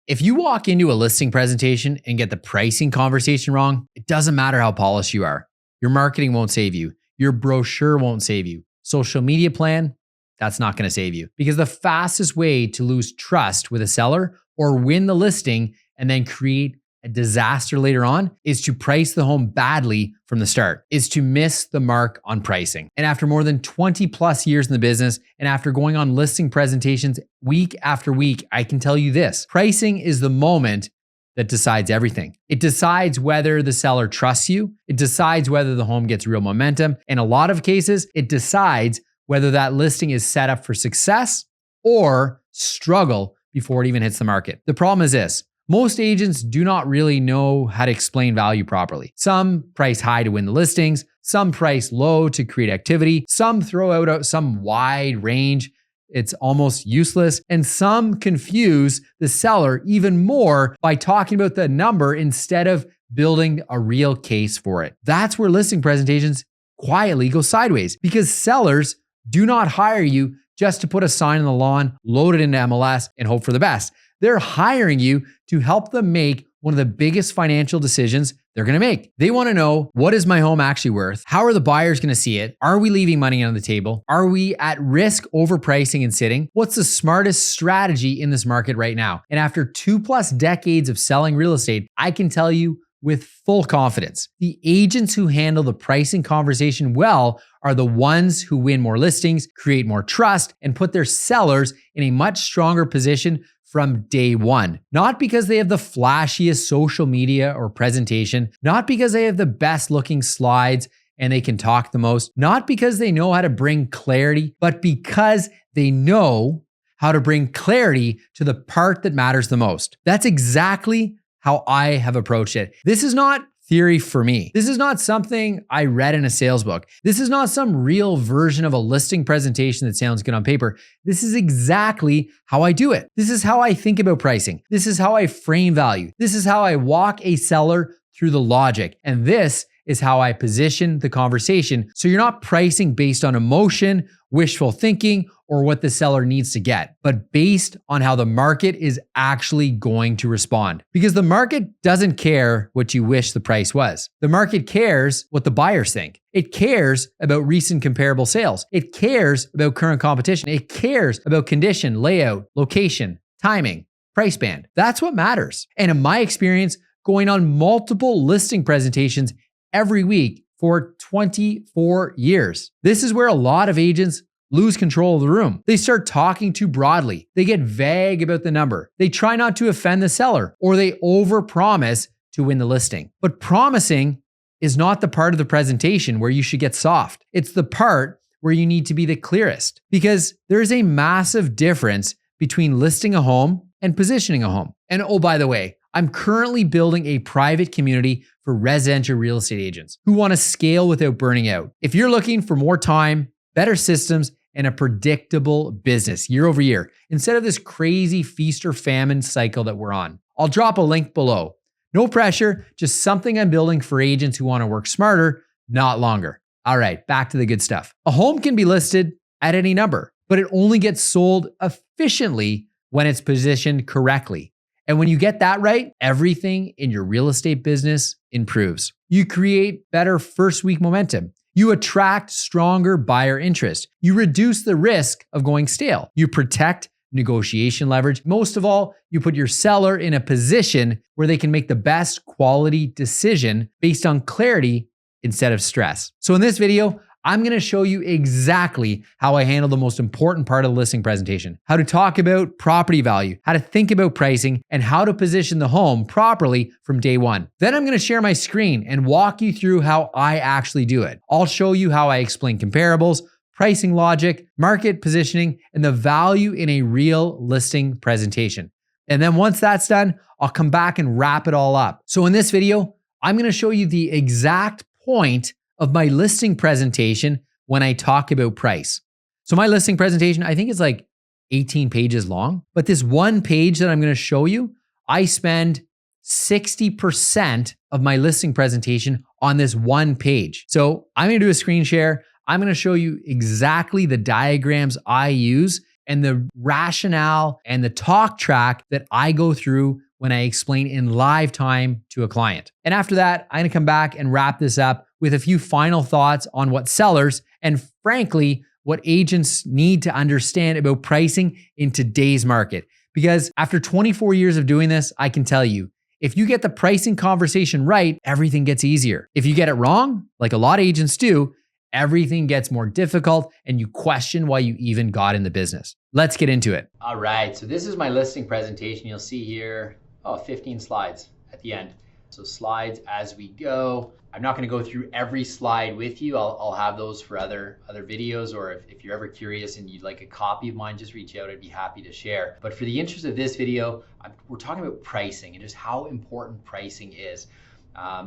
If you walk into a listing presentation and get the pricing conversation wrong, it doesn't matter how polished you are. Your marketing won't save you. Your brochure won't save you. Social media plan, that's not going to save you. Because the fastest way to lose trust with a seller or win the listing and then create a disaster later on is to price the home badly from the start, is to miss the mark on pricing. And after more than 20 plus years in the business, and after going on listing presentations week after week, I can tell you this: pricing is the moment that decides everything. It decides whether the seller trusts you. It decides whether the home gets real momentum. In a lot of cases, it decides whether that listing is set up for success or struggle before it even hits the market. The problem is this: most agents do not really know how to explain value properly. Some price high to win the listings, some price low to create activity, some throw out some wide range. It's almost useless. And some confuse the seller even more by talking about the number instead of building a real case for it. That's where listing presentations quietly go sideways, because sellers do not hire you just to put a sign on the lawn, load it into MLS, and hope for the best. They're hiring you to help them make one of the biggest financial decisions they're going to make. They want to know, what is my home actually worth? How are the buyers going to see it? Are we leaving money on the table? Are we at risk overpricing and sitting? What's the smartest strategy in this market right now? And after 2+ decades of selling real estate, I can tell you with full confidence, the agents who handle the pricing conversation well are the ones who win more listings, create more trust, and put their sellers in a much stronger position from day one. Not because they have the flashiest social media or presentation, not because they have the best looking slides and they can talk the most, not because they know how to bring clarity, but because they know how to bring clarity to the part that matters the most. That's exactly how I have approached it. This is not theory for me. This is not something I read in a sales book. This is not some real version of a listing presentation that sounds good on paper. This is exactly how I do it. This is how I think about pricing. This is how I frame value. This is how I walk a seller through the logic. And this is how I position the conversation. So you're not pricing based on emotion, wishful thinking, or what the seller needs to get, but based on how the market is actually going to respond. Because the market doesn't care what you wish the price was. The market cares what the buyers think. It cares about recent comparable sales. It cares about current competition. It cares about condition, layout, location, timing, price band. That's what matters. And in my experience, going on multiple listing presentations every week for 24 years, this is where a lot of agents lose control of the room. They start talking too broadly. They get vague about the number. They try not to offend the seller, or they overpromise to win the listing. But promising is not the part of the presentation where you should get soft. It's the part where you need to be the clearest, because there's a massive difference between listing a home and positioning a home. And oh, by the way, I'm currently building a private community for residential real estate agents who want to scale without burning out. If you're looking for more time, better systems, and a predictable business year over year, instead of this crazy feast or famine cycle that we're on, I'll drop a link below. No pressure, just something I'm building for agents who want to work smarter, not longer. All right, back to the good stuff. A home can be listed at any number, but it only gets sold efficiently when it's positioned correctly. And when you get that right, everything in your real estate business improves. You create better first week momentum. You attract stronger buyer interest. You reduce the risk of going stale. You protect negotiation leverage. Most of all, you put your seller in a position where they can make the best quality decision based on clarity instead of stress. So in this video, I'm going to show you exactly how I handle the most important part of the listing presentation, how to talk about property value, how to think about pricing, and how to position the home properly from day one. Then I'm going to share my screen and walk you through how I actually do it. I'll show you how I explain comparables, pricing logic, market positioning, and the value in a real listing presentation. And then once that's done, I'll come back and wrap it all up. So in this video, I'm going to show you the exact point of my listing presentation when I talk about price. So my listing presentation, I think it's like 18 pages long, but this one page that I'm going to show you, I spend 60% of my listing presentation on this one page. So I'm going to do a screen share. I'm going to show you exactly the diagrams I use and the rationale and the talk track that I go through when I explain in live time to a client. And after that, I'm gonna come back and wrap this up with a few final thoughts on what sellers and frankly, what agents need to understand about pricing in today's market. Because after 24 years of doing this, I can tell you, if you get the pricing conversation right, everything gets easier. If you get it wrong, like a lot of agents do, everything gets more difficult and you question why you even got in the business. Let's get into it. All right, so this is my listing presentation. You'll see here, 15 slides at the end. So slides as we go. I'm not gonna go through every slide with you. I'll have those for other videos, or if you're ever curious and you'd like a copy of mine, just reach out, I'd be happy to share. But for the interest of this video, we're talking about pricing and just how important pricing is.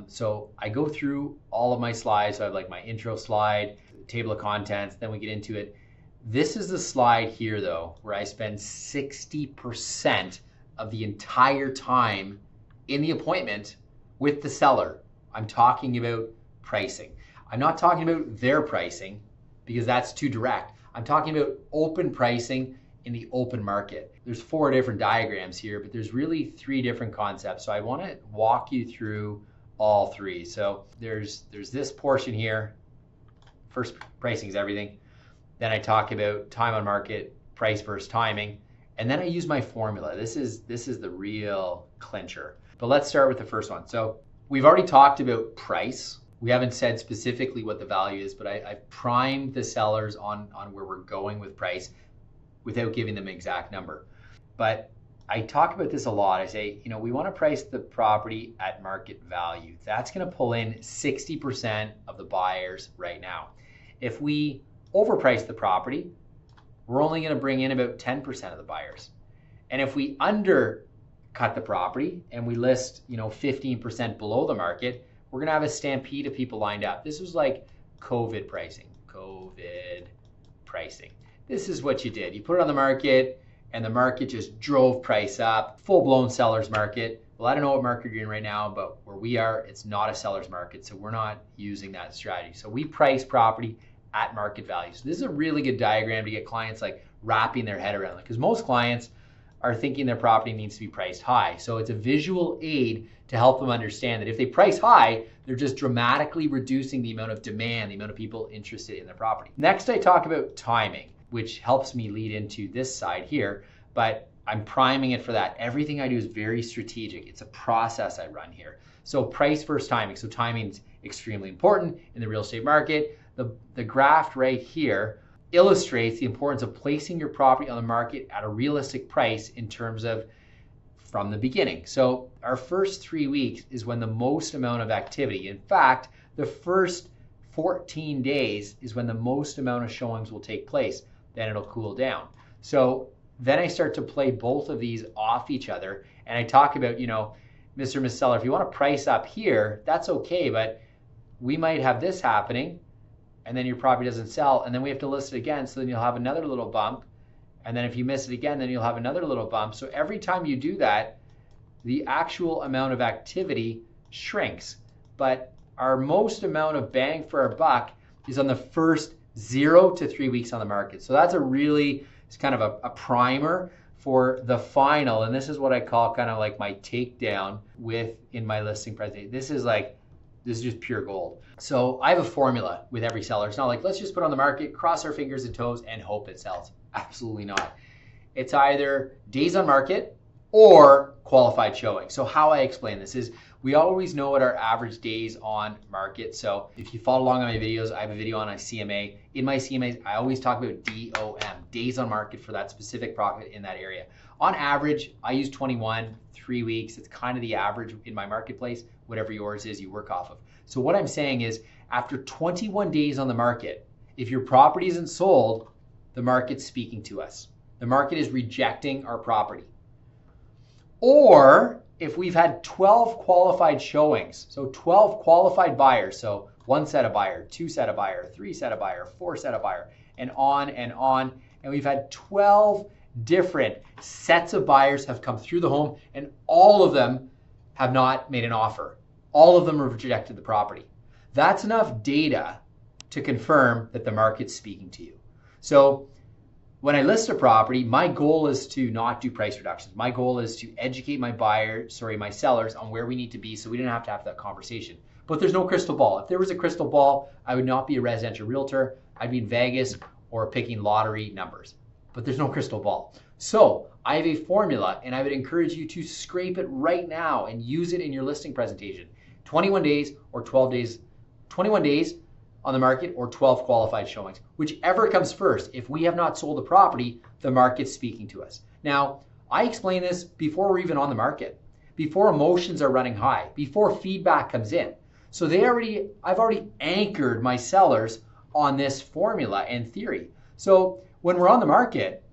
So I go through all of my slides. So I have like my intro slide, table of contents, then we get into it. This is the slide here though, where I spend 60% of the entire time in the appointment with the seller. I'm talking about pricing. I'm not talking about their pricing because that's too direct. I'm talking about open pricing in the open market. There's 4 different diagrams here, but there's really 3 different concepts. So I want to walk you through all 3. So there's this portion here. First, pricing is everything. Then I talk about time on market, price versus timing. And then I use my formula. This is the real clincher. But let's start with the first one. So we've already talked about price. We haven't said specifically what the value is, but I've primed the sellers on where we're going with price without giving them an exact number. But I talk about this a lot. I say, we want to price the property at market value. That's going to pull in 60% of the buyers right now. If we overprice the property, we're only going to bring in about 10% of the buyers. And if we undercut the property and we list, 15% below the market, we're going to have a stampede of people lined up. This was like COVID pricing. This is what you did. You put it on the market and the market just drove price up, full-blown seller's market. Well, I don't know what market you're in right now, but where we are, it's not a seller's market, so we're not using that strategy. So we price property at market value. So this is a really good diagram to get clients like wrapping their head around it, because most clients are thinking their property needs to be priced high. So it's a visual aid to help them understand that if they price high, they're just dramatically reducing the amount of demand, the amount of people interested in their property. Next, I talk about timing, which helps me lead into this side here, but I'm priming it for that. Everything I do is very strategic. It's a process I run here. So price versus timing. So timing is extremely important in the real estate market. The graph right here illustrates the importance of placing your property on the market at a realistic price in terms of from the beginning. So our first 3 weeks is when the most amount of activity. In fact, the first 14 days is when the most amount of showings will take place. Then it'll cool down. So then I start to play both of these off each other. And I talk about, Mr. and Miss Seller, if you want to price up here, that's okay, but we might have this happening and then your property doesn't sell, and then we have to list it again, so then you'll have another little bump, and then if you miss it again, then you'll have another little bump. So every time you do that, the actual amount of activity shrinks, but our most amount of bang for our buck is on the first 0 to 3 weeks on the market. So that's it's kind of a primer for the final, and this is what I call kind of like my takedown in my listing presentation. This is just pure gold. So I have a formula with every seller. It's not like, let's just put it on the market, cross our fingers and toes and hope it sells. Absolutely not. It's either days on market or qualified showing. So how I explain this is we always know what our average days on market. So if you follow along on my videos, I have a video on a CMA. In my CMAs, I always talk about DOM, days on market for that specific property in that area. On average, I use 21, 3 weeks. It's kind of the average in my marketplace. Whatever yours is, you work off of. So what I'm saying is after 21 days on the market, if your property isn't sold, the market's speaking to us. The market is rejecting our property. Or if we've had 12 qualified showings, so 12 qualified buyers, so 1 set of buyer, 2 set of buyer, 3 set of buyer, 4 set of buyer, and on, and we've had 12 different sets of buyers have come through the home, and all of them have not made an offer. All of them have rejected the property. That's enough data to confirm that the market's speaking to you. So When I list a property, my goal is to not do price reductions. My goal is to educate my sellers on where we need to be so we don't have to have that conversation. But there's no crystal ball. If there was a crystal ball, I would not be a residential realtor. I'd be in Vegas or picking lottery numbers. But there's no crystal ball. So I have a formula, and I would encourage you to scrape it right now and use it in your listing presentation. 21 days or 12 days, 21 days on the market or 12 qualified showings, whichever comes first. If we have not sold the property, the market's speaking to us. Now, I explain this before we're even on the market, before emotions are running high, before feedback comes in. So I've already anchored my sellers on this formula and theory. So when we're on the market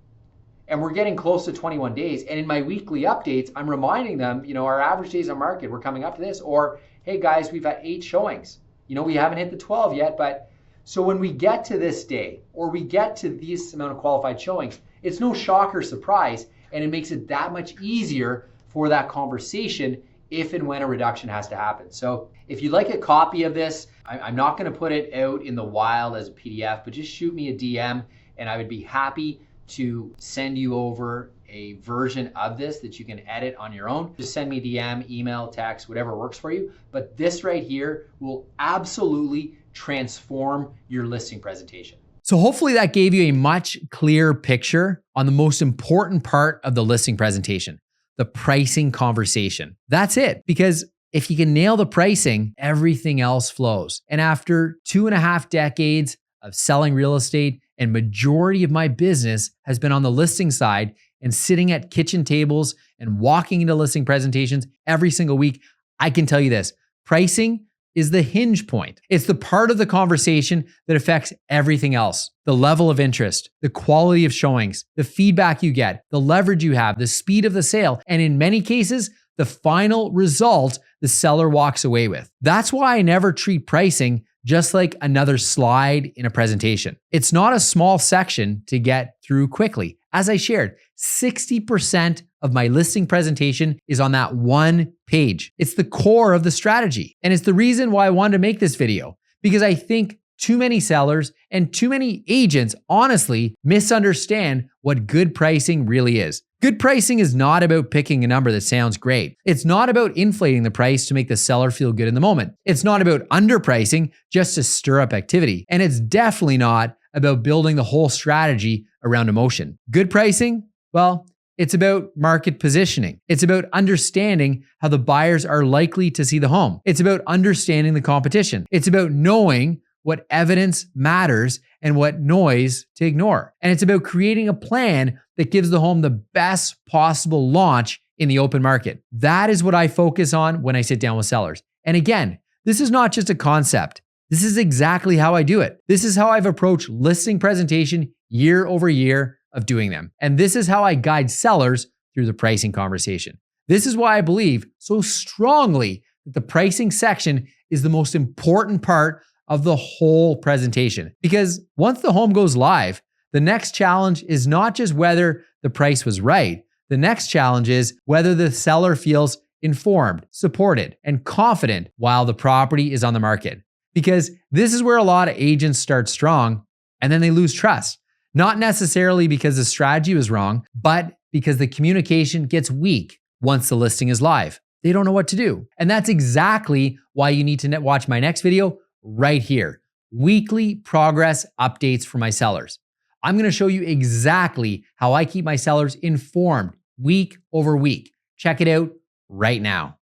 and we're getting close to 21 days, and in my weekly updates, I'm reminding them, our average days on market, we're coming up to this, or hey guys, we've had 8 showings. We haven't hit the 12 yet, but so when we get to this day or we get to this amount of qualified showings, it's no shock or surprise, and it makes it that much easier for that conversation if and when a reduction has to happen. So if you'd like a copy of this, I'm not going to put it out in the wild as a PDF, but just shoot me a DM and I would be happy to send you over a version of this that you can edit on your own. Just send me DM, email, text, whatever works for you. But this right here will absolutely transform your listing presentation. So hopefully that gave you a much clearer picture on the most important part of the listing presentation, the pricing conversation. That's it, because if you can nail the pricing, everything else flows. And after 2.5 decades of selling real estate, and majority of my business has been on the listing side and sitting at kitchen tables and walking into listing presentations every single week, I can tell you this: pricing is the hinge point. It's the part of the conversation that affects everything else. The level of interest, the quality of showings, the feedback you get, the leverage you have, the speed of the sale, and in many cases, the final result the seller walks away with. That's why I never treat pricing just like another slide in a presentation. It's not a small section to get through quickly. As I shared, 60% of my listing presentation is on that one page. It's the core of the strategy. And it's the reason why I wanted to make this video, because I think too many sellers and too many agents honestly misunderstand what good pricing really is. Good pricing is not about picking a number that sounds great. It's not about inflating the price to make the seller feel good in the moment. It's not about underpricing just to stir up activity. And it's definitely not about building the whole strategy around emotion. Good pricing, well, it's about market positioning. It's about understanding how the buyers are likely to see the home. It's about understanding the competition. It's about knowing what evidence matters and what noise to ignore. And it's about creating a plan that gives the home the best possible launch in the open market. That is what I focus on when I sit down with sellers. And again, this is not just a concept. This is exactly how I do it. This is how I've approached listing presentation year over year of doing them. And this is how I guide sellers through the pricing conversation. This is why I believe so strongly that the pricing section is the most important part of the whole presentation. Because once the home goes live, the next challenge is not just whether the price was right. The next challenge is whether the seller feels informed, supported, and confident while the property is on the market. Because this is where a lot of agents start strong and then they lose trust. Not necessarily because the strategy was wrong, but because the communication gets weak once the listing is live. They don't know what to do. And that's exactly why you need to watch my next video right here. Weekly progress updates for my sellers. I'm going to show you exactly how I keep my sellers informed week over week. Check it out right now.